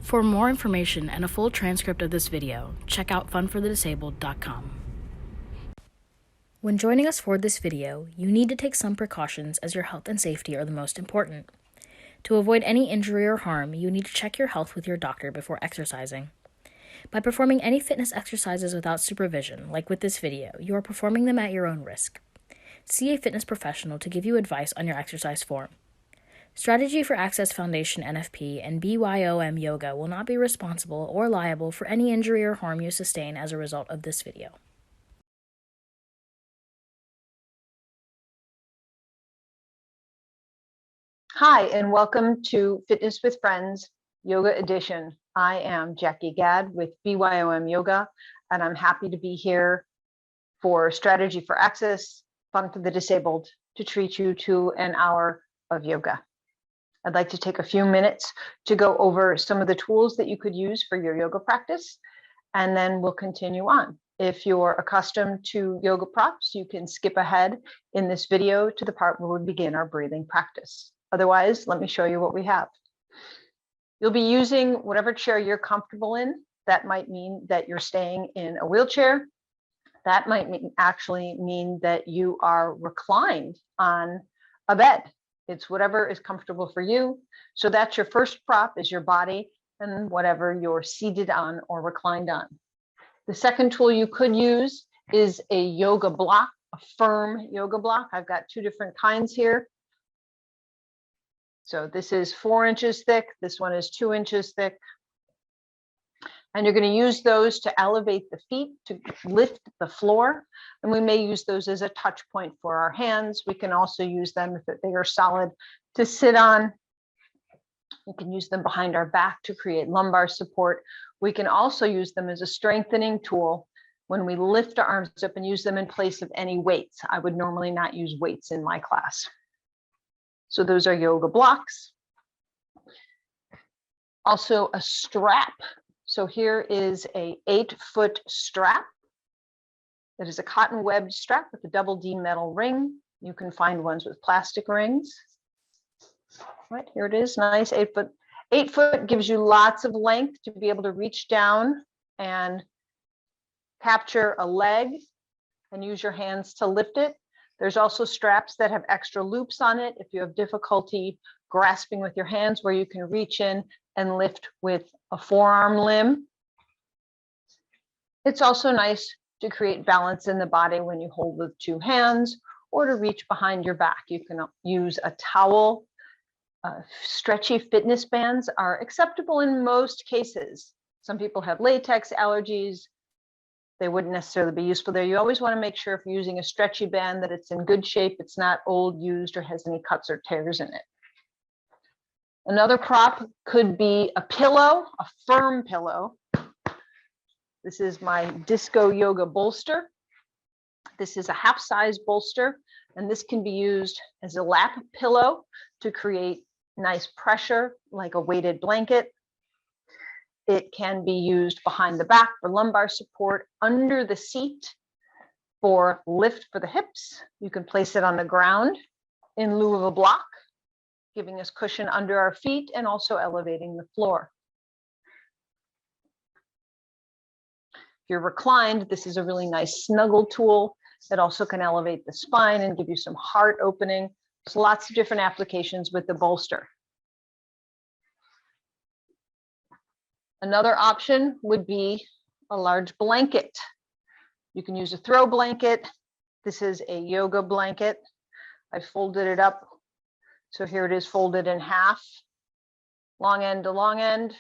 For more information and a full transcript of this video, check out funforthedisabled.com. When joining us for this video, you need to take some precautions as your health and safety are the most important. To avoid any injury or harm, you need to check your health with your doctor before exercising. By performing any fitness exercises without supervision, like with this video, you are performing them at your own risk. See a fitness professional to give you advice on your exercise form. Strategy for Access Foundation NFP and BYOM Yoga will not be responsible or liable for any injury or harm you sustain as a result of this video. Hi, and welcome to Fitness with Friends Yoga Edition. I am Jackie Gadd with BYOM Yoga, and I'm happy to be here for Strategy for Access, Fun for the Disabled, to treat you to an hour of yoga. I'd like to take a few minutes to go over some of the tools that you could use for your yoga practice, and then we'll continue on. If you're accustomed to yoga props, you can skip ahead in this video to the part where we begin our breathing practice. Otherwise, let me show you what we have. You'll be using whatever chair you're comfortable in. That might mean that you're staying in a wheelchair. That might actually mean that you are reclined on a bed. It's whatever is comfortable for you. So that's your first prop, is your body and whatever you're seated on or reclined on. The second tool you could use is a yoga block, a firm yoga block. I've got two different kinds here. So this is 4 inches thick. This one is 2 inches thick. And you're going to use those to elevate the feet, to lift the floor. And we may use those as a touch point for our hands. We can also use them if they are solid to sit on. We can use them behind our back to create lumbar support. We can also use them as a strengthening tool when we lift our arms up and use them in place of any weights. I would normally not use weights in my class. So those are yoga blocks. Also a strap. So here is a 8-foot strap. That is a cotton webbed strap with a double D metal ring. You can find ones with plastic rings. Right, here it is, nice 8 foot. 8 foot gives you lots of length to be able to reach down and capture a leg and use your hands to lift it. There's also straps that have extra loops on it if you have difficulty grasping with your hands, where you can reach in and lift with a forearm limb. It's also nice to create balance in the body when you hold with 2 hands, or to reach behind your back. You can use a towel. Stretchy fitness bands are acceptable in most cases. Some people have latex allergies. They wouldn't necessarily be useful there. You always want to make sure if you're using a stretchy band that it's in good shape, it's not old, used, or has any cuts or tears in it. Another prop could be a pillow, a firm pillow. This is my disco yoga bolster. This is a half-size bolster, and this can be used as a lap pillow to create nice pressure, like a weighted blanket. It can be used behind the back for lumbar support, under the seat for lift for the hips. You can place it on the ground in lieu of a block, giving us cushion under our feet and also elevating the floor. If you're reclined, this is a really nice snuggle tool that also can elevate the spine and give you some heart opening. There's lots of different applications with the bolster. Another option would be a large blanket. You can use a throw blanket. This is a yoga blanket. I folded it up. So here it is folded in half, long end to long end,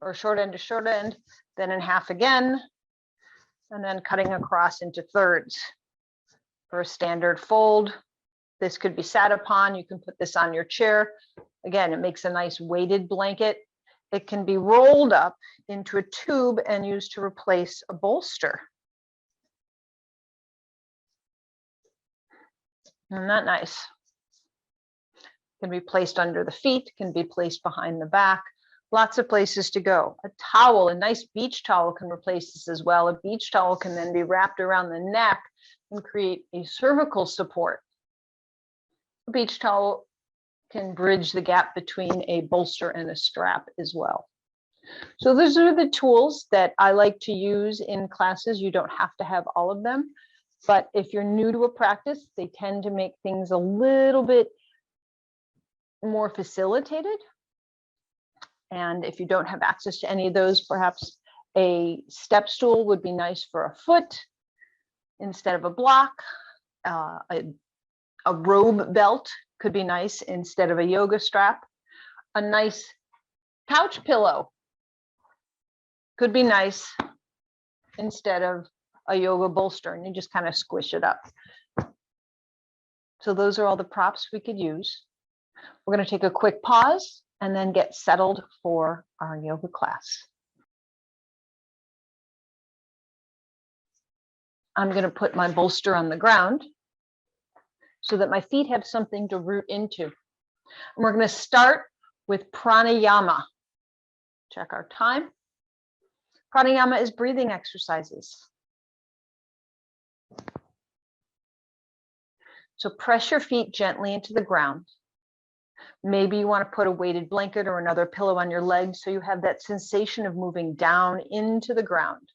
or short end to short end, then in half again, and then cutting across into thirds. For a standard fold, this could be sat upon. You can put this on your chair. Again, it makes a nice weighted blanket. It can be rolled up into a tube and used to replace a bolster. Isn't that nice? Can be placed under the feet, can be placed behind the back. Lots of places to go. A towel, a nice beach towel can replace this as well. A beach towel can then be wrapped around the neck and create a cervical support. A beach towel can bridge the gap between a bolster and a strap as well. So those are the tools that I like to use in classes. You don't have to have all of them, but if you're new to a practice, they tend to make things a little bit more facilitated. And if you don't have access to any of those, perhaps a step stool would be nice for a foot instead of a block. A robe belt could be nice instead of a yoga strap. A nice couch pillow could be nice instead of a yoga bolster, and you just kind of squish it up. So those are all the props we could use. We're going to take a quick pause and then get settled for our yoga class. I'm going to put my bolster on the ground so that my feet have something to root into. And we're going to start with pranayama. Check our time. Pranayama is breathing exercises. So press your feet gently into the ground. Maybe you want to put a weighted blanket or another pillow on your legs so you have that sensation of moving down into the ground.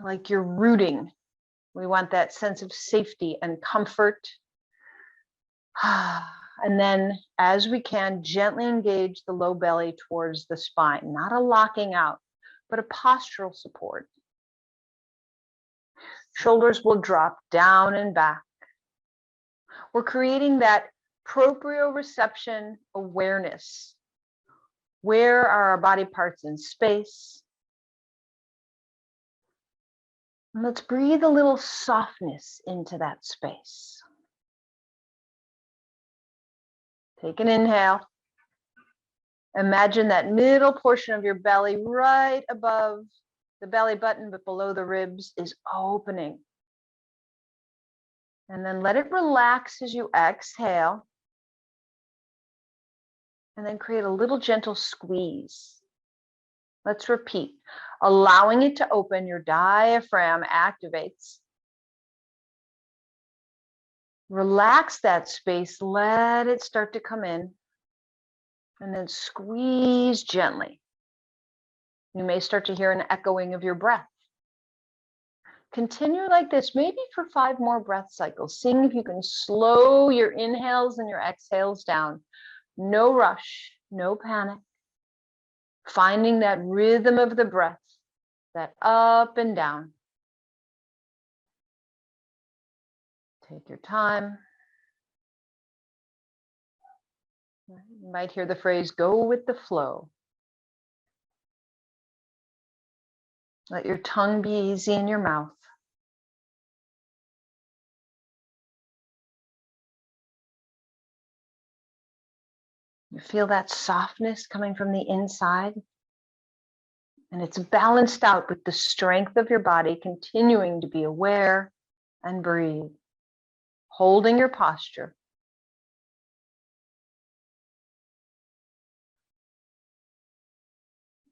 Like you're rooting. We want that sense of safety and comfort. And then, as we can, gently engage the low belly towards the spine, not a locking out, but a postural support. Shoulders will drop down and back. We're creating that proprioception awareness. Where are our body parts in space? And let's breathe a little softness into that space. Take an inhale. Imagine that middle portion of your belly right above the belly button, but below the ribs is opening. And then let it relax as you exhale. And then create a little gentle squeeze. Let's repeat. Allowing it to open, your diaphragm activates. Relax that space, let it start to come in. And then squeeze gently. You may start to hear an echoing of your breath. Continue like this, maybe for 5 more breath cycles, seeing if you can slow your inhales and your exhales down. No rush, no panic. Finding that rhythm of the breath, that up and down. Take your time. You might hear the phrase, go with the flow. Let your tongue be easy in your mouth. You feel that softness coming from the inside. And it's balanced out with the strength of your body, continuing to be aware and breathe, holding your posture.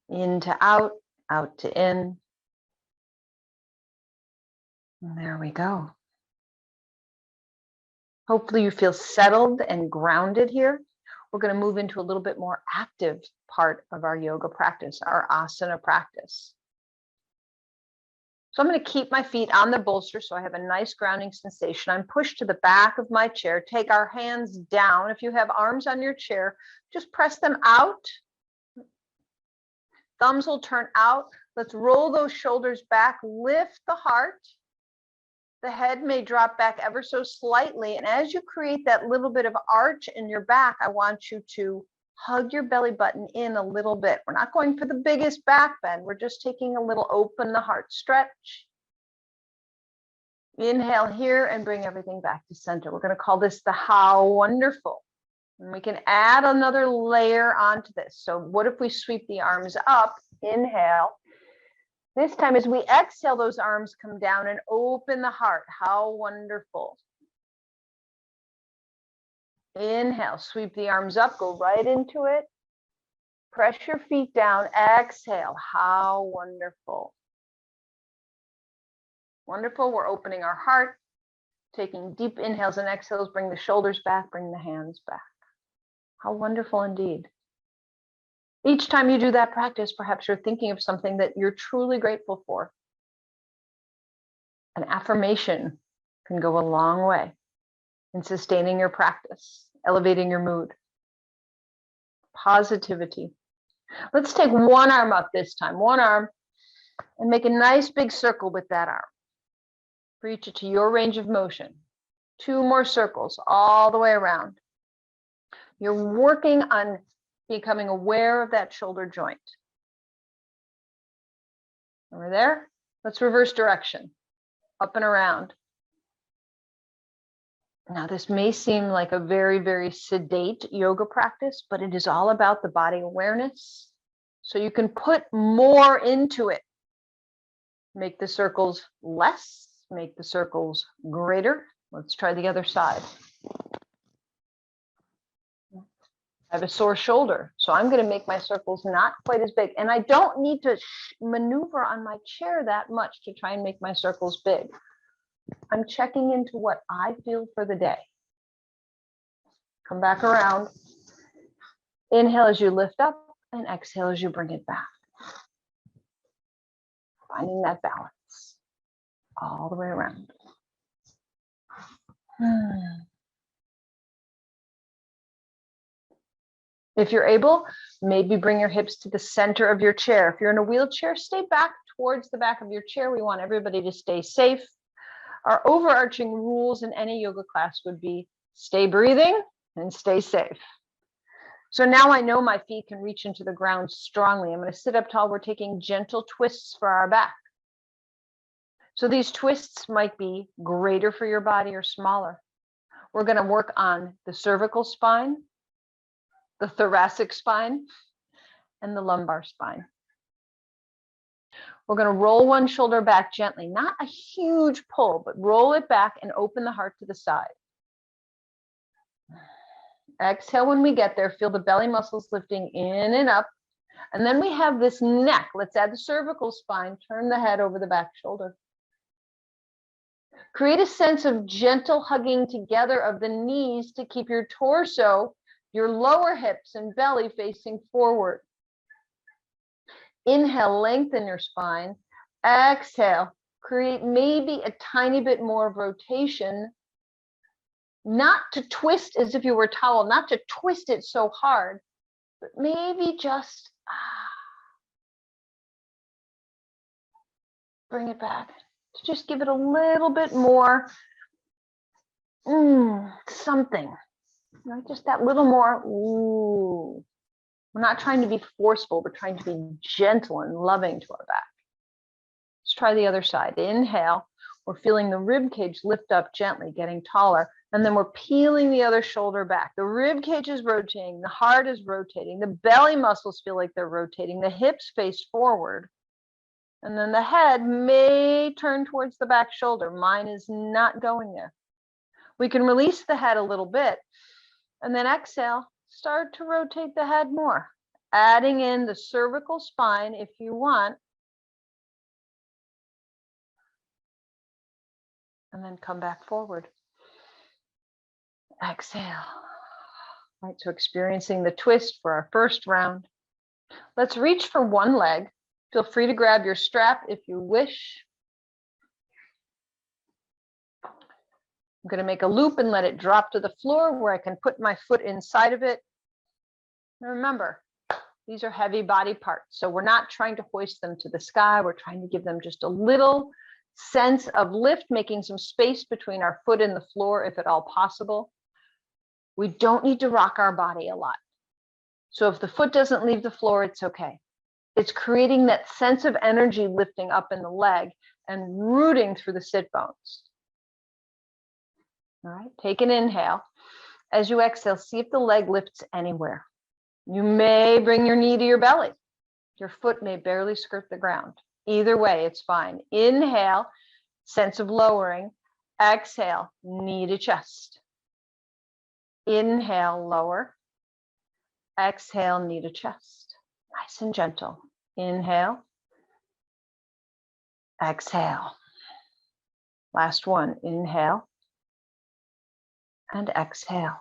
In to out, out to in. And there we go. Hopefully you feel settled and grounded here. We're going to move into a little bit more active part of our yoga practice, our asana practice. So I'm going to keep my feet on the bolster so I have a nice grounding sensation. I'm pushed to the back of my chair. Take our hands down. If you have arms on your chair, just press them out. Thumbs will turn out. Let's roll those shoulders back, lift the heart. The head may drop back ever so slightly. And as you create that little bit of arch in your back, I want you to hug your belly button in a little bit. We're not going for the biggest back bend. We're just taking a little open the heart stretch. Inhale here and bring everything back to center. We're going to call this the how wonderful. And we can add another layer onto this. So what if we sweep the arms up? Inhale. This time as we exhale, those arms come down and open the heart. How wonderful. Inhale, sweep the arms up, go right into it. Press your feet down, exhale. How wonderful. Wonderful, we're opening our heart, taking deep inhales and exhales, bring the shoulders back, bring the hands back. How wonderful indeed. Each time you do that practice, perhaps you're thinking of something that you're truly grateful for. An affirmation can go a long way in sustaining your practice, elevating your mood. Positivity. Let's take one arm up this time, one arm, and make a nice big circle with that arm. Reach it to your range of motion. 2 more circles all the way around. You're working on becoming aware of that shoulder joint. Over there, let's reverse direction, up and around. Now, this may seem like a very, very sedate yoga practice, but it is all about the body awareness. So you can put more into it. Make the circles less, make the circles greater. Let's try the other side. I have a sore shoulder, so I'm going to make my circles not quite as big. And I don't need to maneuver on my chair that much to try and make my circles big. I'm checking into what I feel for the day. Come back around. Inhale as you lift up and exhale as you bring it back. Finding that balance all the way around. If you're able, maybe bring your hips to the center of your chair. If you're in a wheelchair, stay back towards the back of your chair. We want everybody to stay safe. Our overarching rules in any yoga class would be stay breathing and stay safe. So now I know my feet can reach into the ground strongly. I'm going to sit up tall. We're taking gentle twists for our back. So these twists might be greater for your body or smaller. We're going to work on the cervical spine, the thoracic spine, and the lumbar spine. We're going to roll one shoulder back gently, not a huge pull, but roll it back and open the heart to the side. Exhale when we get there. Feel the belly muscles lifting in and up. And then we have this neck. Let's add the cervical spine. Turn the head over the back shoulder. Create a sense of gentle hugging together of the knees to keep your torso, your lower hips and belly facing forward. Inhale, lengthen your spine. Exhale, create maybe a tiny bit more of rotation. Not to twist as if you were a towel, not to twist it so hard, but maybe just bring it back. Just give it a little bit more something. Just that little more ooh. We're not trying to be forceful, we're trying to be gentle and loving to our back. Let's try the other side. Inhale, we're feeling the rib cage lift up gently, getting taller, and then we're peeling the other shoulder back. The rib cage is rotating, the heart is rotating, the belly muscles feel like they're rotating, the hips face forward, and then the head may turn towards the back shoulder. Mine is not going there. We can release the head a little bit, and then exhale, start to rotate the head more, adding in the cervical spine if you want, and then come back forward. Exhale. Right, so experiencing the twist for our first round. Let's reach for one leg. Feel free to grab your strap if you wish. I'm going to make a loop and let it drop to the floor where I can put my foot inside of it. And remember, these are heavy body parts, so we're not trying to hoist them to the sky. We're trying to give them just a little sense of lift, making some space between our foot and the floor if at all possible. We don't need to rock our body a lot. So if the foot doesn't leave the floor, it's okay. It's creating that sense of energy lifting up in the leg and rooting through the sit bones. All right, take an inhale. As you exhale, see if the leg lifts anywhere. You may bring your knee to your belly. Your foot may barely skirt the ground. Either way, it's fine. Inhale, sense of lowering. Exhale, knee to chest. Inhale, lower. Exhale, knee to chest. Nice and gentle. Inhale. Exhale. Last one. Inhale. And exhale.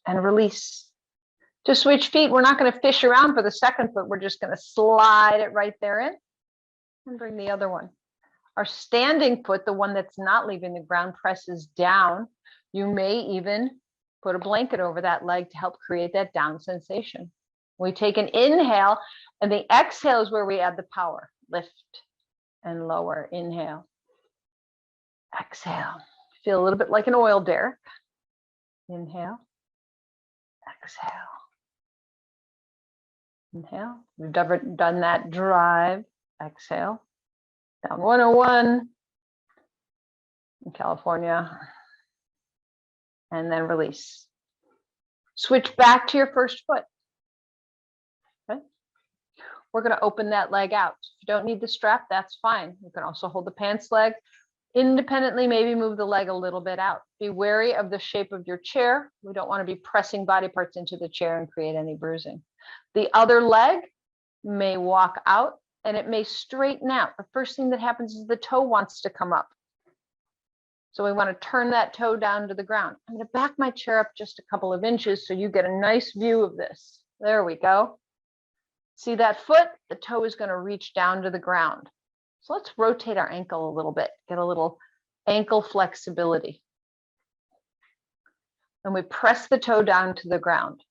And release. To switch feet, we're not going to fish around for the second foot. We're just going to slide it right there in and bring the other one. Our standing foot, the one that's not leaving the ground, presses down. You may even put a blanket over that leg to help create that down sensation. We take an inhale, and the exhale is where we add the power. Lift and lower. Inhale. Exhale. Feel a little bit like an oil derrick. Inhale. Exhale. Inhale. We've done that drive. Exhale. Down 101 in California. And then release. Switch back to your first foot. Okay. We're going to open that leg out. If you don't need the strap, that's fine. You can also hold the pants leg. Independently, maybe move the leg a little bit out. Be wary of the shape of your chair. We don't want to be pressing body parts into the chair and create any bruising. The other leg may walk out and it may straighten out. The first thing that happens is the toe wants to come up. So we want to turn that toe down to the ground. I'm going to back my chair up just a couple of inches so you get a nice view of this. There we go. See that foot? The toe is going to reach down to the ground. So let's rotate our ankle a little bit, get a little ankle flexibility. And we press the toe down to the ground.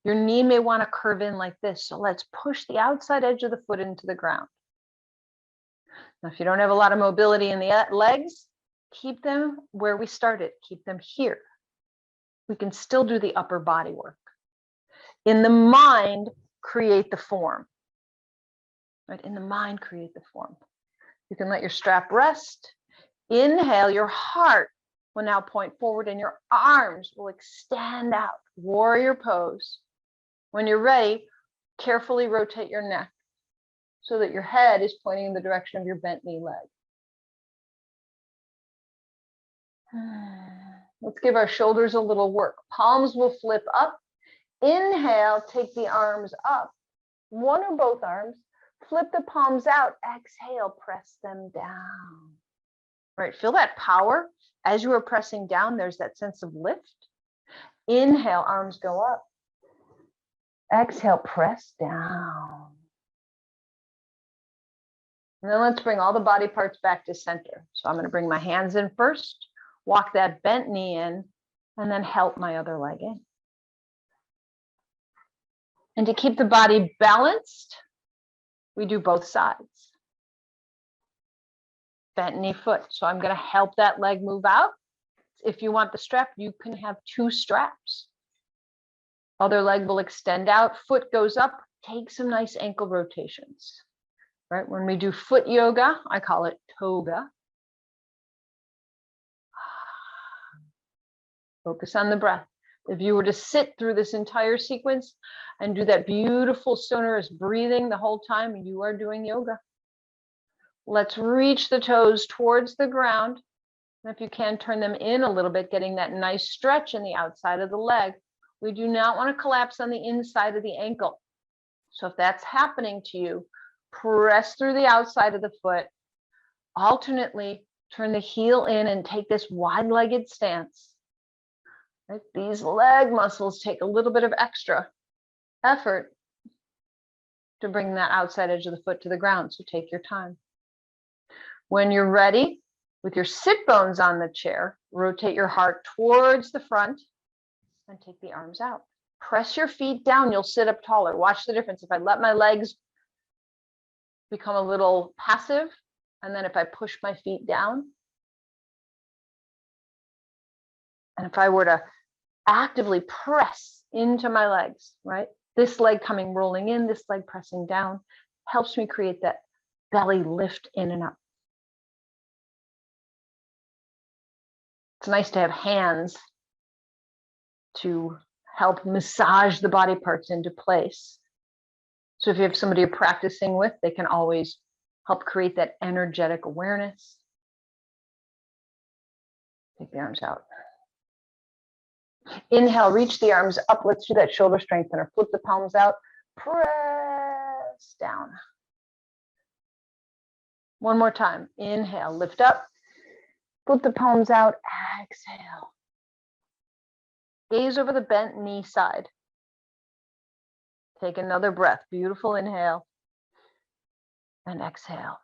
Your knee may want to curve in like this. So let's push the outside edge of the foot into the ground. Now, if you don't have a lot of mobility in the legs, keep them where we started. Keep them here. We can still do the upper body work. In the mind, create the form. Right? In the mind, create the form. You can let your strap rest. Inhale, your heart will now point forward and your arms will extend out. Warrior pose. When you're ready, carefully rotate your neck so that your head is pointing in the direction of your bent knee leg. Let's give our shoulders a little work. Palms will flip up. Inhale, take the arms up. One or both arms. Flip the palms out. Exhale, press them down. Right, feel that power. As you are pressing down, there's that sense of lift. Inhale, arms go up. Exhale, press down. And then let's bring all the body parts back to center. So I'm going to bring my hands in first, walk that bent knee in, and then help my other leg in. And to keep the body balanced, we do both sides. Bent knee foot. So I'm going to help that leg move out. If you want the strap, you can have two straps. Other leg will extend out, foot goes up, take some nice ankle rotations. Right? When we do foot yoga, I call it toga. Focus on the breath. If you were to sit through this entire sequence and do that beautiful sonorous breathing the whole time, you are doing yoga. Let's reach the toes towards the ground. And if you can, turn them in a little bit, getting that nice stretch in the outside of the leg. We do not want to collapse on the inside of the ankle. So if that's happening to you, press through the outside of the foot. Alternately, turn the heel in and take this wide-legged stance. Right? These leg muscles take a little bit of extra effort to bring that outside edge of the foot to the ground. So take your time. When you're ready, with your sit bones on the chair, rotate your heart towards the front and take the arms out. Press your feet down, you'll sit up taller. Watch the difference. If I let my legs become a little passive, and then if I push my feet down, and if I were to actively press into my legs, right? This leg coming rolling in, this leg pressing down, helps me create that belly lift in and up. It's nice to have hands to help massage the body parts into place. So if you have somebody you're practicing with, they can always help create that energetic awareness. Take the arms out. Inhale, reach the arms up. Let's do that shoulder strengthener. Flip the palms out. Press down. One more time. Inhale, lift up. Flip the palms out. Exhale. Gaze over the bent knee side. Take another breath. Beautiful inhale and exhale.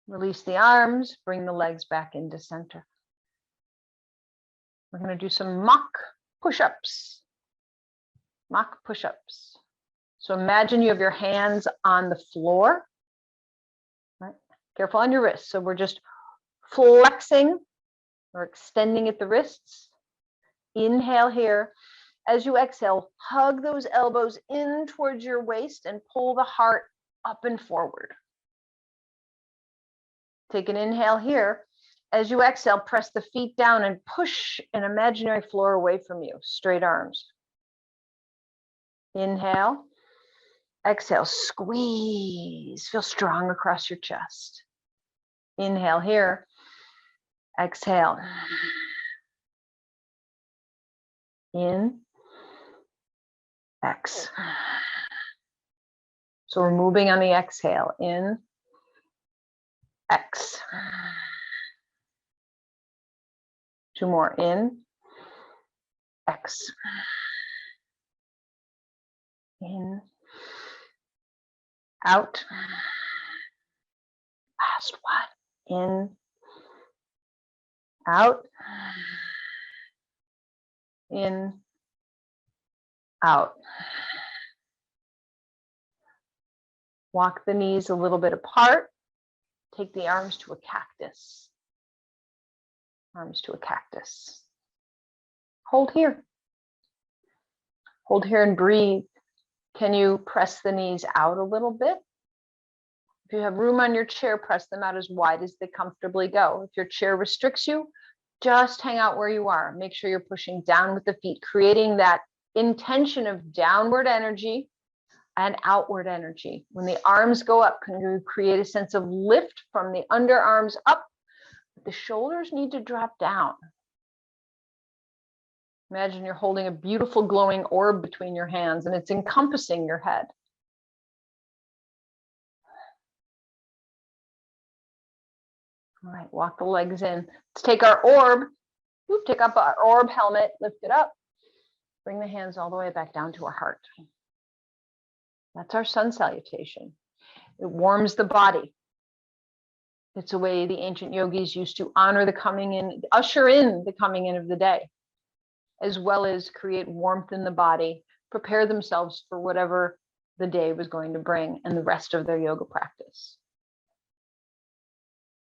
Release the arms, bring the legs back into center. We're going to do some mock push-ups. Mock push-ups. So imagine you have your hands on the floor. Right? Careful on your wrists. So we're just flexing or extending at the wrists. Inhale here. As you exhale, hug those elbows in towards your waist and pull the heart up and forward. Take an inhale here. As you exhale, press the feet down and push an imaginary floor away from you. Straight arms. Inhale. Exhale, squeeze. Feel strong across your chest. Inhale here. Exhale. In. X. So we're moving on the exhale. In. X. Two more. In. X. In. Out. Last one. In. Out. In. Out. Walk the knees a little bit apart. Take the arms to a cactus. Arms to a cactus. Hold here. Hold here and breathe. Can you press the knees out a little bit? If you have room on your chair, press them out as wide as they comfortably go. If your chair restricts you, just hang out where you are. Make sure you're pushing down with the feet, creating that intention of downward energy and outward energy. When the arms go up, can you create a sense of lift from the underarms up? The shoulders need to drop down. Imagine you're holding a beautiful glowing orb between your hands and it's encompassing your head. All right, walk the legs in. Let's take our orb, take up our orb helmet, lift it up, bring the hands all the way back down to our heart. That's our sun salutation. It warms the body. It's a way the ancient yogis used to honor the coming in, usher in the coming in of the day, as well as create warmth in the body, prepare themselves for whatever the day was going to bring and the rest of their yoga practice.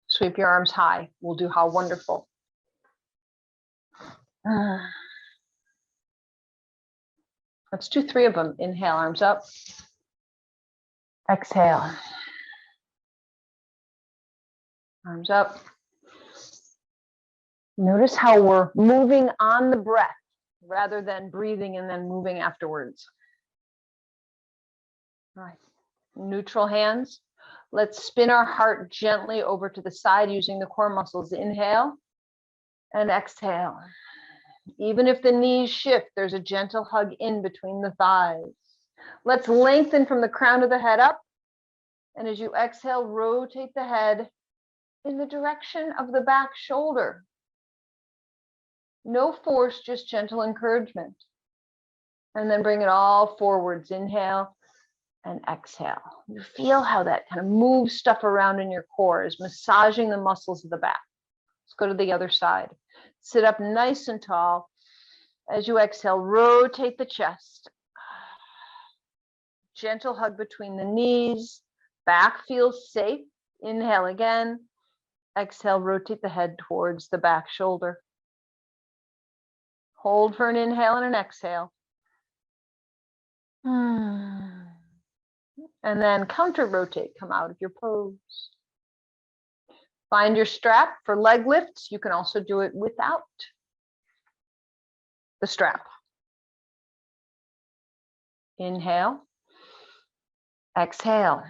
Sweep your arms high. We'll do how wonderful. Let's do 3 of them. Inhale, arms up. Exhale. Arms up. Notice how we're moving on the breath rather than breathing and then moving afterwards. All right. Neutral hands. Let's spin our heart gently over to the side using the core muscles. Inhale and exhale. Even if the knees shift, there's a gentle hug in between the thighs. Let's lengthen from the crown of the head up. And as you exhale, rotate the head in the direction of the back shoulder. No force, just gentle encouragement. And then bring it all forwards. Inhale and exhale. You feel how that kind of moves stuff around in your core, is massaging the muscles of the back. Let's go to the other side. Sit up nice and tall. As you exhale, rotate the chest. Gentle hug between the knees. Back feels safe. Inhale again. Exhale, rotate the head towards the back shoulder. Hold for an inhale and an exhale. And then counter rotate, come out of your pose. Find your strap for leg lifts. You can also do it without the strap. Inhale. Exhale.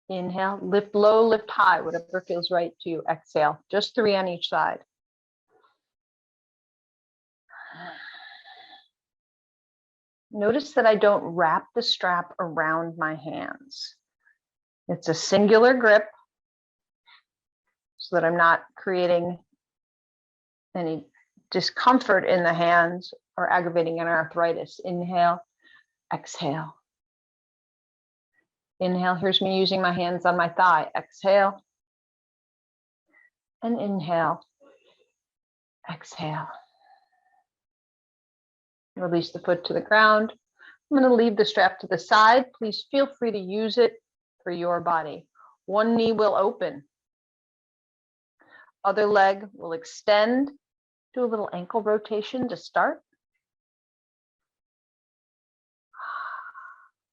Inhale, lift low, lift high, whatever feels right to you. Exhale, just 3 on each side. Notice that I don't wrap the strap around my hands. It's a singular grip so that I'm not creating any discomfort in the hands or aggravating an arthritis. Inhale, exhale. Inhale, here's me using my hands on my thigh. Exhale. And inhale. Exhale. Release the foot to the ground. I'm going to leave the strap to the side. Please feel free to use it for your body. One knee will open. Other leg will extend. Do a little ankle rotation to start.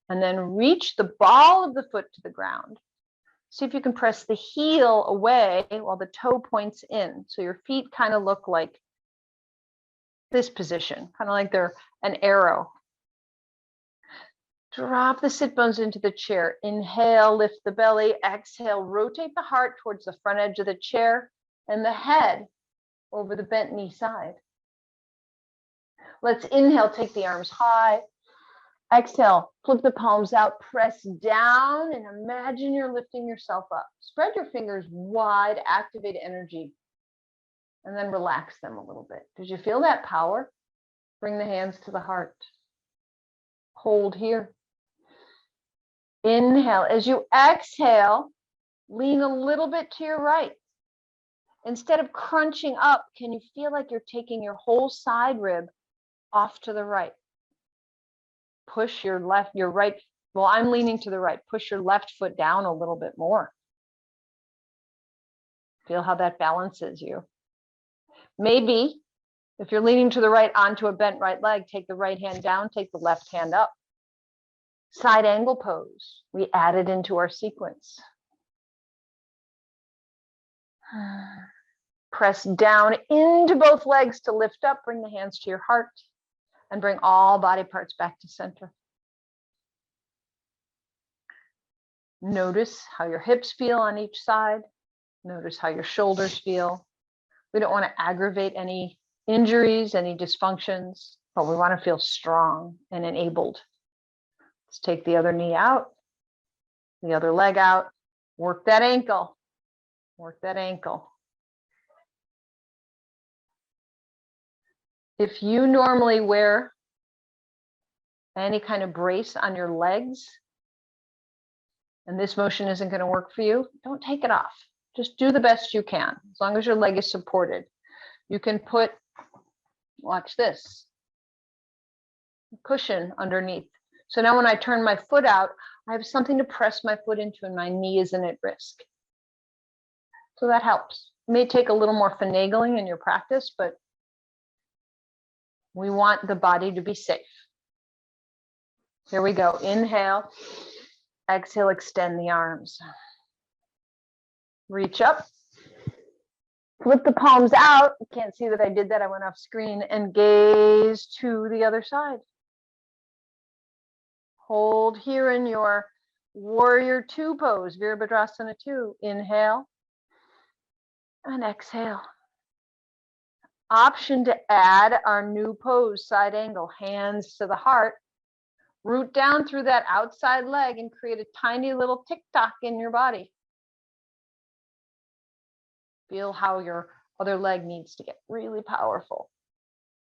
And then reach the ball of the foot to the ground. See if you can press the heel away while the toe points in. So your feet kind of look like this position, kind of like they're an arrow. Drop the sit bones into the chair. Inhale, lift the belly. Exhale, rotate the heart towards the front edge of the chair and the head over the bent knee side. Let's inhale, take the arms high. Exhale, flip the palms out, press down, and imagine you're lifting yourself up. Spread your fingers wide, activate energy, and then relax them a little bit. Did you feel that power? Bring the hands to the heart. Hold here. Inhale. As you exhale, lean a little bit to your right. Instead of crunching up, can you feel like you're taking your whole side rib off to the right? Push your right. Well, I'm leaning to the right. Push your left foot down a little bit more. Feel how that balances you. Maybe if you're leaning to the right onto a bent right leg, take the right hand down, take the left hand up. Side angle pose. We added into our sequence. Press down into both legs to lift up. Bring the hands to your heart and bring all body parts back to center. Notice how your hips feel on each side. Notice how your shoulders feel. We don't want to aggravate any injuries, any dysfunctions, but we want to feel strong and enabled. Let's take the other knee out, the other leg out. Work that ankle. Work that ankle. If you normally wear any kind of brace on your legs, and this motion isn't going to work for you, don't take it off. Just do the best you can, as long as your leg is supported. You can put, watch this, a cushion underneath. So now when I turn my foot out, I have something to press my foot into and my knee isn't at risk. So that helps. It may take a little more finagling in your practice, but we want the body to be safe. Here we go. Inhale, exhale, extend the arms. Reach up, flip the palms out. You can't see that I did that. I went off screen and gaze to the other side. Hold here in your warrior two pose, Virabhadrasana 2. Inhale and exhale. Option to add our new pose, side angle, hands to the heart. Root down through that outside leg and create a tiny little tick-tock in your body. Feel how your other leg needs to get really powerful.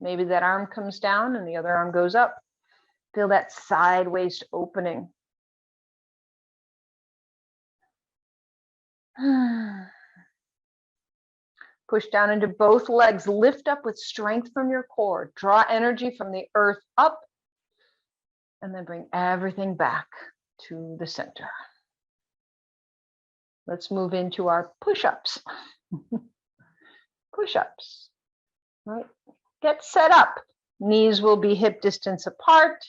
Maybe that arm comes down and the other arm goes up. Feel that side waist opening. Push down into both legs. Lift up with strength from your core. Draw energy from the earth up. And then bring everything back to the center. Let's move into our push-ups. Push-ups. Right. Get set up. Knees will be hip distance apart.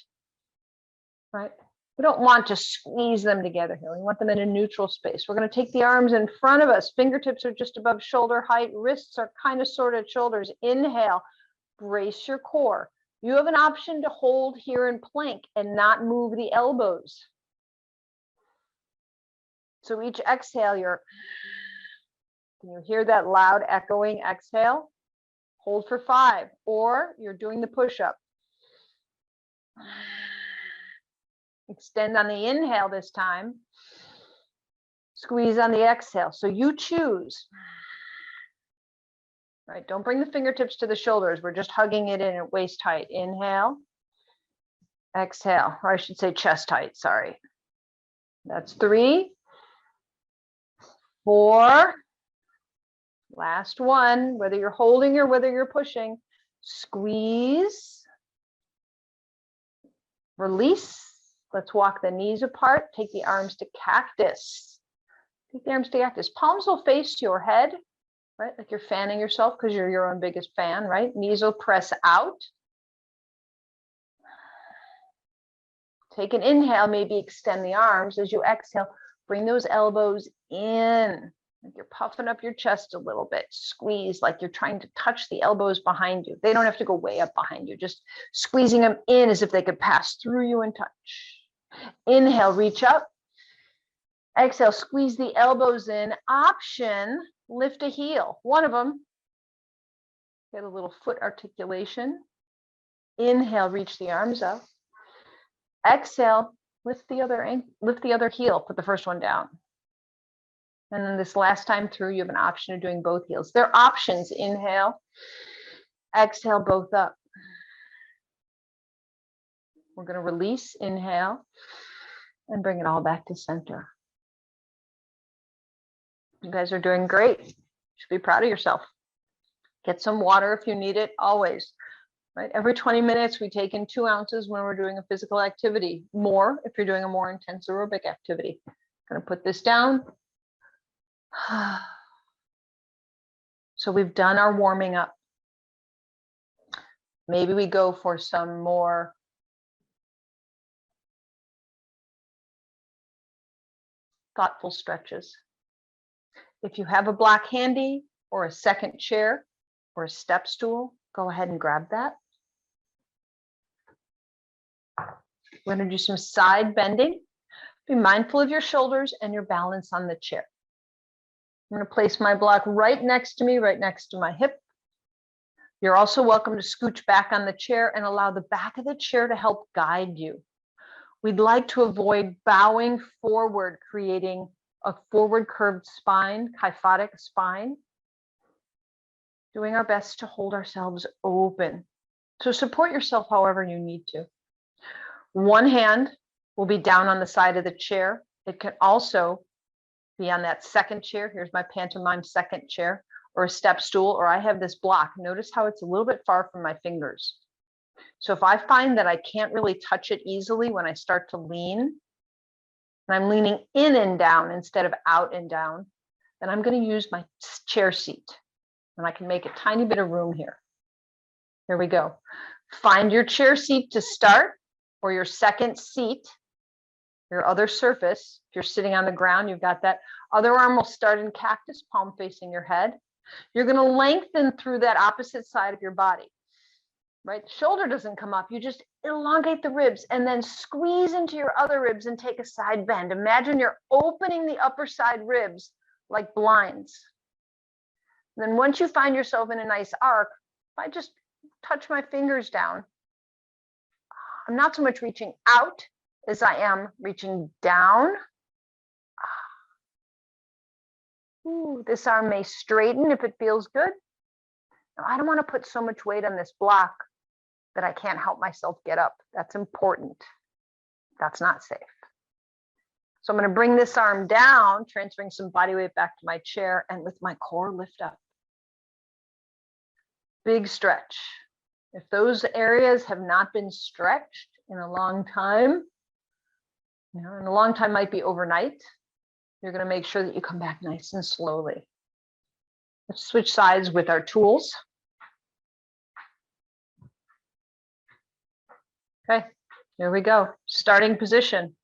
Right. We don't want to squeeze them together here. We want them in a neutral space. We're going to take the arms in front of us. Fingertips are just above shoulder height. Wrists are kind of sort of shoulders. Inhale. Brace your core. You have an option to hold here in plank and not move the elbows. So each exhale, can you hear that loud echoing exhale? Hold for 5, or you're doing the push-up. Extend on the inhale this time. Squeeze on the exhale. So you choose. right? Don't bring the fingertips to the shoulders. We're just hugging it in at waist height. Inhale, exhale, or I should say chest height, sorry. That's 3, 4, last one, whether you're holding or whether you're pushing, squeeze, release. Let's walk the knees apart, take the arms to cactus. Take the arms to cactus. Palms will face your head, right? Like you're fanning yourself because you're your own biggest fan, right? Knees will press out. Take an inhale, maybe extend the arms. As you exhale, bring those elbows in. Like you're puffing up your chest a little bit. Squeeze like you're trying to touch the elbows behind you. They don't have to go way up behind you. Just squeezing them in as if they could pass through you and touch. Inhale, reach up. Exhale, squeeze the elbows in. Option, lift a heel. One of them. Get a little foot articulation. Inhale, reach the arms up. Exhale, lift the other heel, put the first one down. And then this last time through, you have an option of doing both heels. They're options. Inhale, exhale, both up. We're going to release, inhale, and bring it all back to center. You guys are doing great. You should be proud of yourself. Get some water if you need it, always. Right? Every 20 minutes, we take in 2 ounces when we're doing a physical activity. More if you're doing a more intense aerobic activity. I'm going to put this down. So we've done our warming up. Maybe we go for some more thoughtful stretches. If you have a block handy or a second chair or a step stool, go ahead and grab that. We're going to do some side bending. Be mindful of your shoulders and your balance on the chair. I'm going to place my block right next to me, right next to my hip. You're also welcome to scooch back on the chair and allow the back of the chair to help guide you. We'd like to avoid bowing forward, creating a forward curved spine, kyphotic spine. Doing our best to hold ourselves open. So support yourself however you need to. One hand will be down on the side of the chair. It can also be on that second chair. Here's my pantomime second chair, or a step stool, or I have this block. Notice how it's a little bit far from my fingers. So if I find that I can't really touch it easily when I start to lean, and I'm leaning in and down instead of out and down, then I'm going to use my chair seat. And I can make a tiny bit of room here. Here we go. Find your chair seat to start, or your second seat, your other surface. If you're sitting on the ground, you've got that other arm will start in cactus, palm facing your head. You're going to lengthen through that opposite side of your body, right? The shoulder doesn't come up. You just elongate the ribs and then squeeze into your other ribs and take a side bend. Imagine you're opening the upper side ribs like blinds. Then once you find yourself in a nice arc, I just touch my fingers down. I'm not so much reaching out as I am reaching down. Ooh, this arm may straighten if it feels good. Now, I don't want to put so much weight on this block that I can't help myself get up. That's important. That's not safe. So I'm going to bring this arm down, transferring some body weight back to my chair, and with my core lift up. Big stretch. If those areas have not been stretched in a long time, and a long time might be overnight, you're going to make sure that you come back nice and slowly. Let's switch sides with our tools. Okay, here we go. Starting position.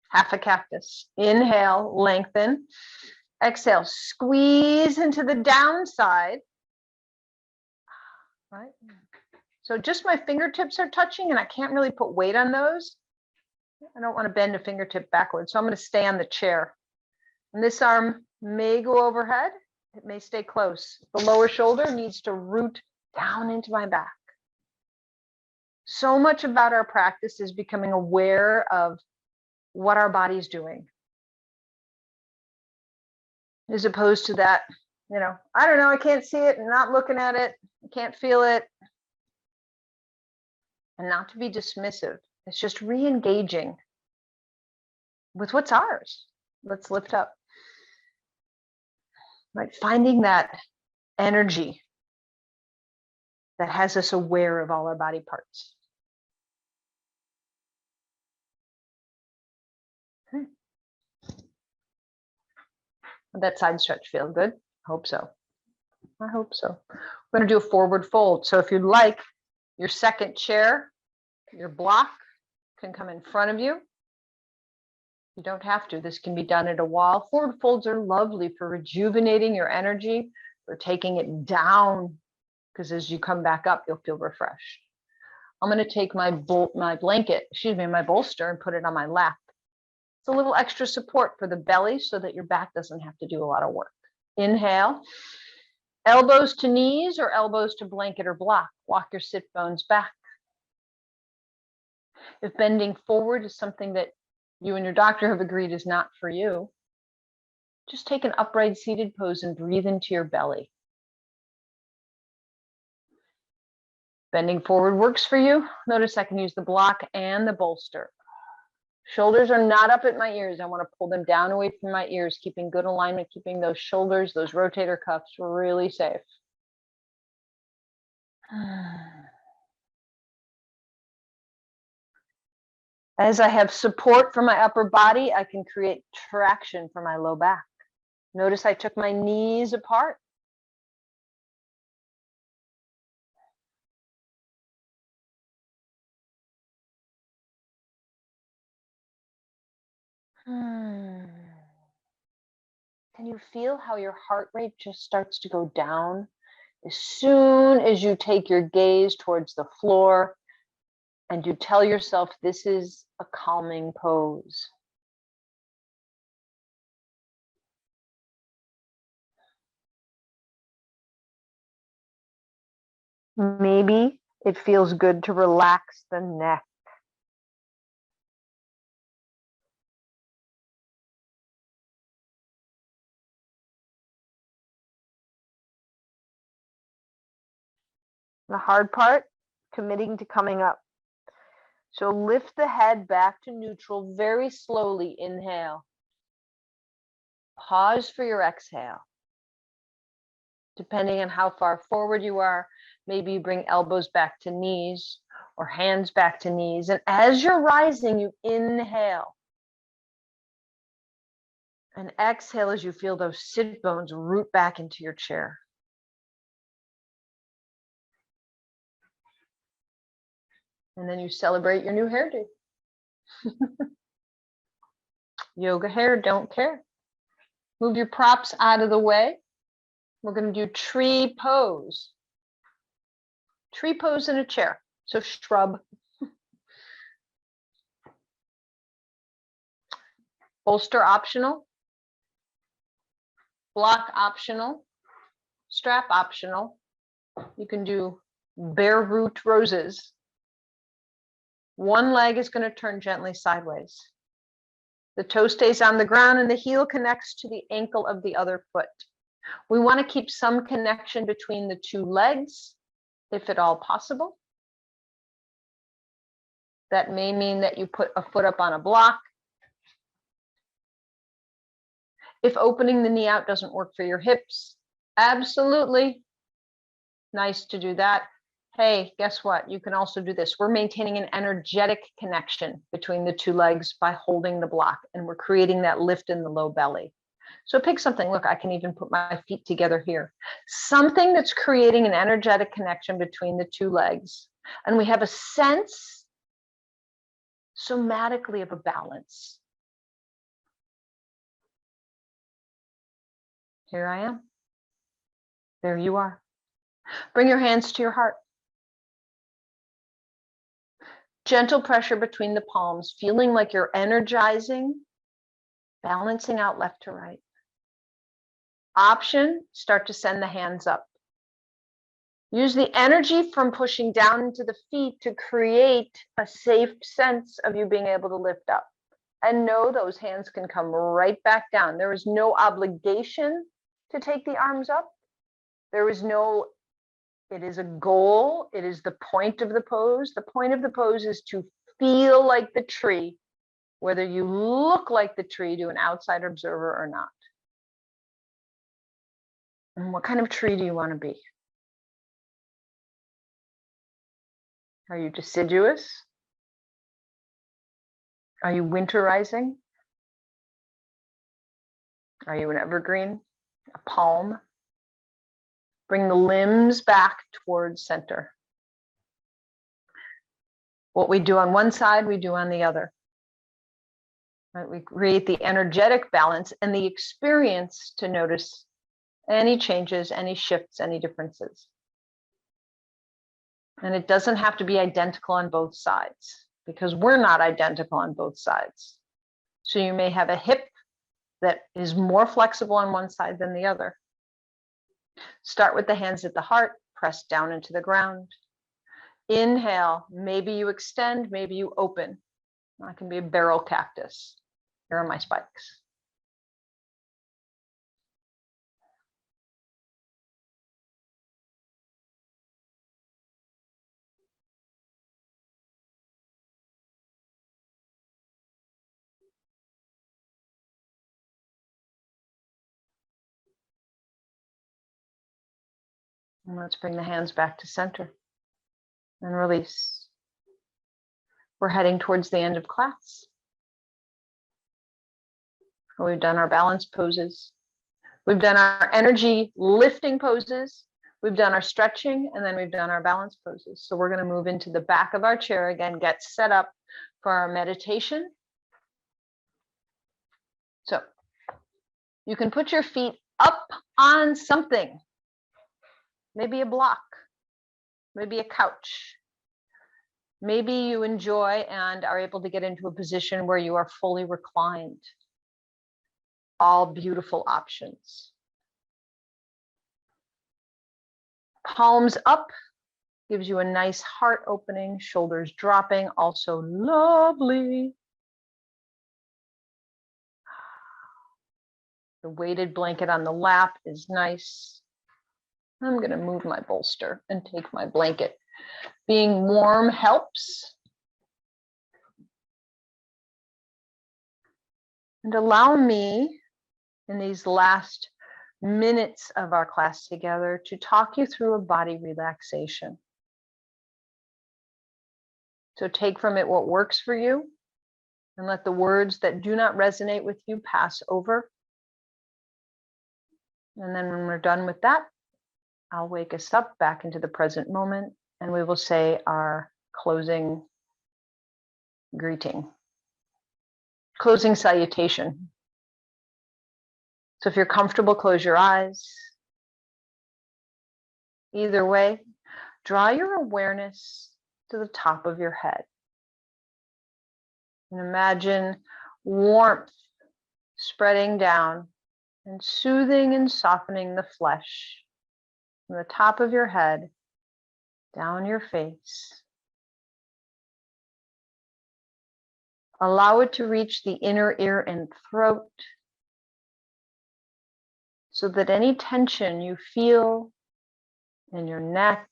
Half a cactus. Inhale, lengthen. Exhale, squeeze into the downside. Right? So just my fingertips are touching and I can't really put weight on those. I don't want to bend a fingertip backwards, so I'm going to stay on the chair. And this arm may go overhead. It may stay close. The lower shoulder needs to root down into my back. So much about our practice is becoming aware of what our body's doing, as opposed to that I don't know, I can't see it and not looking at it, I can't feel it. And not to be dismissive. It's just re-engaging with what's ours. Let's lift up. Right? Finding that energy that has us aware of all our body parts. Did that side stretch feel good? Hope so. I hope so. We're going to do a forward fold. So if you'd like, your second chair, your block can come in front of you. You don't have to. This can be done at a wall. Forward folds are lovely for rejuvenating your energy, for taking it down, because as you come back up, you'll feel refreshed. I'm going to take my blanket, my bolster, and put it on my lap. It's a little extra support for the belly so that your back doesn't have to do a lot of work. Inhale. Elbows to knees or elbows to blanket or block. Walk your sit bones back. If bending forward is something that you and your doctor have agreed is not for you, just take an upright seated pose and breathe into your belly. Bending forward works for you. Notice I can use the block and the bolster. Shoulders are not up at my ears. I want to pull them down away from my ears, keeping good alignment, keeping those shoulders, those rotator cuffs really safe. As I have support for my upper body, I can create traction for my low back. Notice I took my knees apart. Can you feel how your heart rate just starts to go down as soon as you take your gaze towards the floor and you tell yourself this is a calming pose? Maybe it feels good to relax the neck. The hard part, committing to coming up. So lift the head back to neutral very slowly. Inhale. Pause for your exhale. Depending on how far forward you are, maybe you bring elbows back to knees or hands back to knees. And as you're rising, you inhale. And exhale as you feel those sit bones root back into your chair. And then you celebrate your new hairdo. Yoga hair, don't care. Move your props out of the way. We're going to do tree pose. Tree pose in a chair. So shrub. Bolster optional. Block optional. Strap optional. You can do bare root roses. One leg is going to turn gently sideways. The toe stays on the ground and the heel connects to the ankle of the other foot. We want to keep some connection between the two legs, if at all possible. That may mean that you put a foot up on a block. If opening the knee out doesn't work for your hips, absolutely nice to do that. Hey, guess what? You can also do this. We're maintaining an energetic connection between the two legs by holding the block, and we're creating that lift in the low belly. So pick something. Look, I can even put my feet together here. Something that's creating an energetic connection between the two legs. And we have a sense somatically of a balance. Here I am. There you are. Bring your hands to your heart. Gentle pressure between the palms, feeling like you're energizing, balancing out left to right. Option, start to send the hands up. Use the energy from pushing down into the feet to create a safe sense of you being able to lift up. And know those hands can come right back down. There is no obligation to take the arms up. There is no, it is a goal. It is the point of the pose. The point of the pose is to feel like the tree, whether you look like the tree to an outside observer or not. And what kind of tree do you want to be? Are you deciduous? Are you winterizing? Are you an evergreen, a palm? Bring the limbs back towards center. What we do on one side, we do on the other. Right? We create the energetic balance and the experience to notice any changes, any shifts, any differences. And it doesn't have to be identical on both sides because we're not identical on both sides. So you may have a hip that is more flexible on one side than the other. Start with the hands at the heart, press down into the ground. Inhale, maybe you extend, maybe you open. That can be a barrel cactus. Here are my spikes. And let's bring the hands back to center and release. We're heading towards the end of class. We've done our balance poses. We've done our energy lifting poses. We've done our stretching, and then we've done our balance poses. So we're going to move into the back of our chair again, get set up for our meditation. So you can put your feet up on something, maybe a block, maybe a couch. Maybe you enjoy and are able to get into a position where you are fully reclined. All beautiful options. Palms up gives you a nice heart opening, shoulders dropping, also lovely. The weighted blanket on the lap is nice. I'm going to move my bolster and take my blanket. Being warm helps. And allow me, in these last minutes of our class together, to talk you through a body relaxation. So take from it what works for you and let the words that do not resonate with you pass over. And then when we're done with that, I'll wake us up back into the present moment and we will say our closing greeting, closing salutation. So if you're comfortable, close your eyes. Either way, draw your awareness to the top of your head. And imagine warmth spreading down and soothing and softening the flesh from the top of your head down your face. Allow it to reach the inner ear and throat so that any tension you feel in your neck,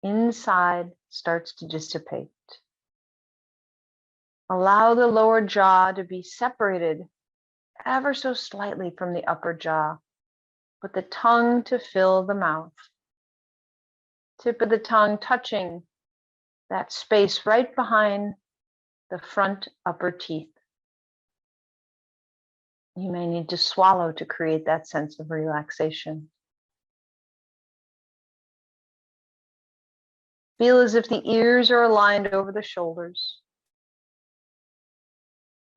inside, starts to dissipate. Allow the lower jaw to be separated ever so slightly from the upper jaw, but the tongue to fill the mouth. Tip of the tongue touching that space right behind the front upper teeth. You may need to swallow to create that sense of relaxation. Feel as if the ears are aligned over the shoulders.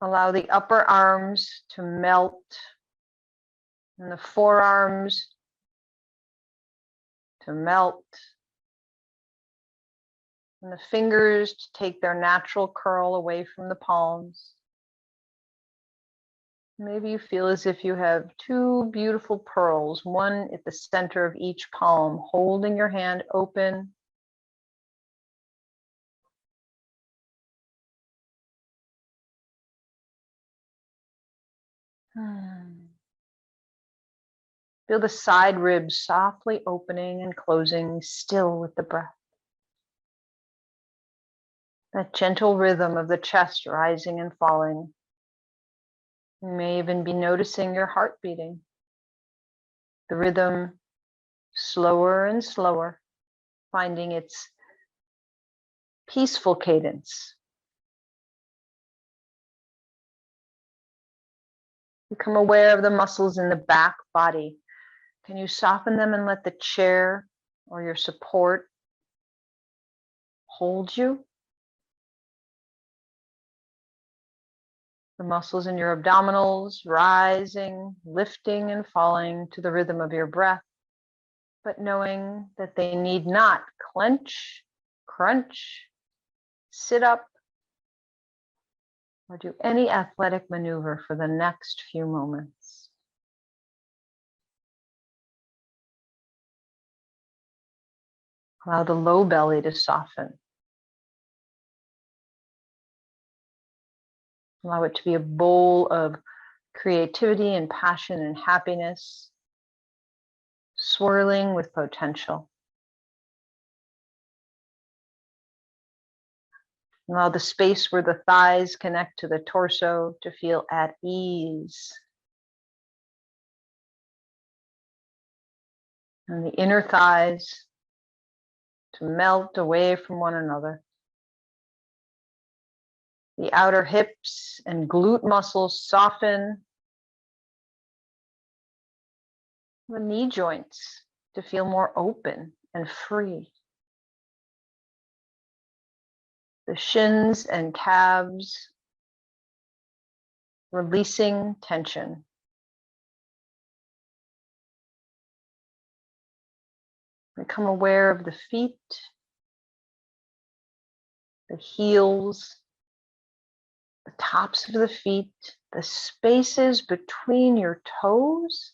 Allow the upper arms to melt and the forearms to melt and the fingers to take their natural curl away from the palms. Maybe you feel as if you have two beautiful pearls, one at the center of each palm, holding your hand open. Feel the side ribs softly opening and closing, still with the breath. That gentle rhythm of the chest rising and falling. You may even be noticing your heart beating. The rhythm slower and slower, finding its peaceful cadence. Become aware of the muscles in the back body. Can you soften them and let the chair or your support hold you? The muscles in your abdominals rising, lifting and falling to the rhythm of your breath, but knowing that they need not clench, crunch, sit up, or do any athletic maneuver for the next few moments. Allow the low belly to soften. Allow it to be a bowl of creativity and passion and happiness, swirling with potential. Allow the space where the thighs connect to the torso to feel at ease. And the inner thighs to melt away from one another. The outer hips and glute muscles soften. The knee joints to feel more open and free. The shins and calves releasing tension. Become aware of the feet, the heels, the tops of the feet, the spaces between your toes,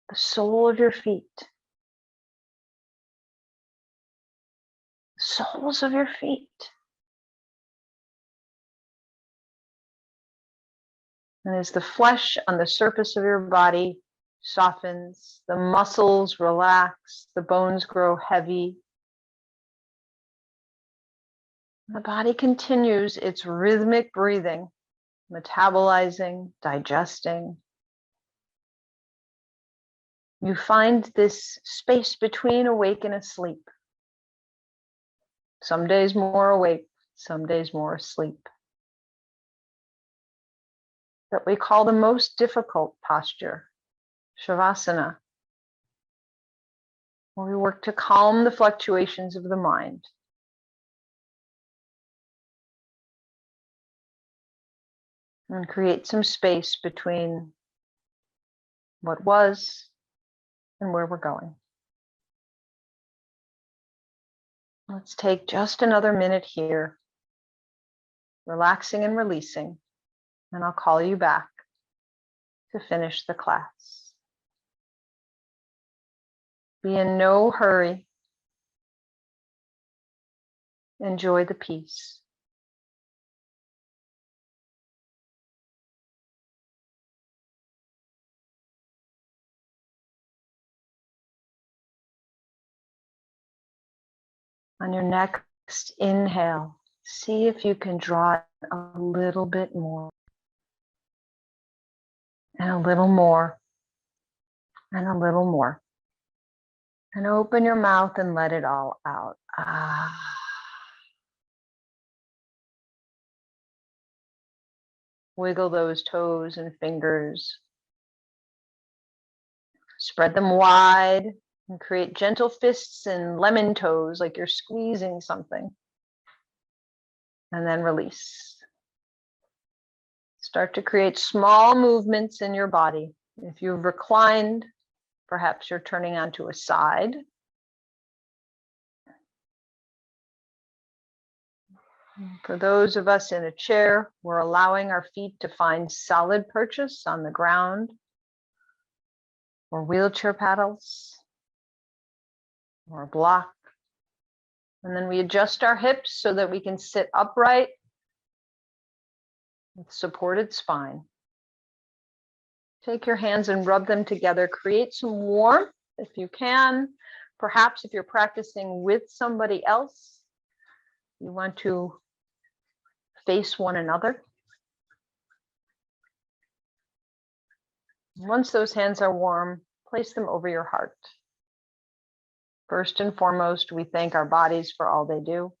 the sole of your feet, the soles of your feet. And as the flesh on the surface of your body softens, the muscles relax, the bones grow heavy, the body continues its rhythmic breathing, metabolizing, digesting. You find this space between awake and asleep. Some days more awake, some days more asleep. That we call the most difficult posture, Shavasana, where we work to calm the fluctuations of the mind. And create some space between what was and where we're going. Let's take just another minute here, relaxing and releasing, and I'll call you back to finish the class. Be in no hurry. Enjoy the peace. On your next inhale, see if you can draw it a little bit more, and a little more, and a little more. And open your mouth and let it all out. Ah. Wiggle those toes and fingers. Spread them wide and create gentle fists and lemon toes like you're squeezing something. And then release. Start to create small movements in your body. If you've reclined, perhaps you're turning onto a side. For those of us in a chair, we're allowing our feet to find solid purchase on the ground, or wheelchair paddles, or a block. And then we adjust our hips so that we can sit upright with supported spine. Take your hands and rub them together. Create some warmth if you can. Perhaps if you're practicing with somebody else, you want to face one another. Once those hands are warm, place them over your heart. First and foremost, we thank our bodies for all they do.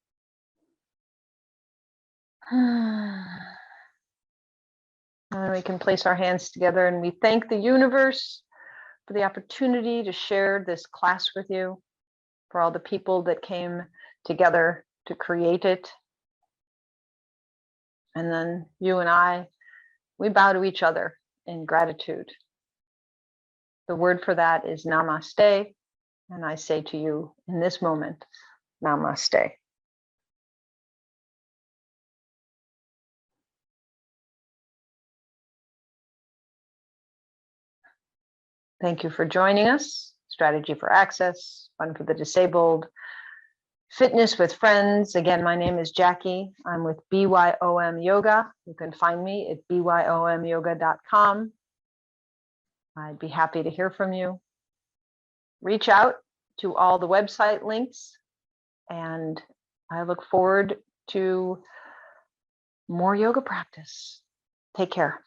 And we can place our hands together and we thank the universe for the opportunity to share this class with you, for all the people that came together to create it. And then you and I, we bow to each other in gratitude. The word for that is namaste. And I say to you in this moment, namaste. Thank you for joining us. Strategy for Access, Fun for the Disabled, Fitness with Friends. Again, my name is Jackie. I'm with BYOM Yoga. You can find me at byomyoga.com. I'd be happy to hear from you. Reach out to all the website links, and I look forward to more yoga practice. Take care.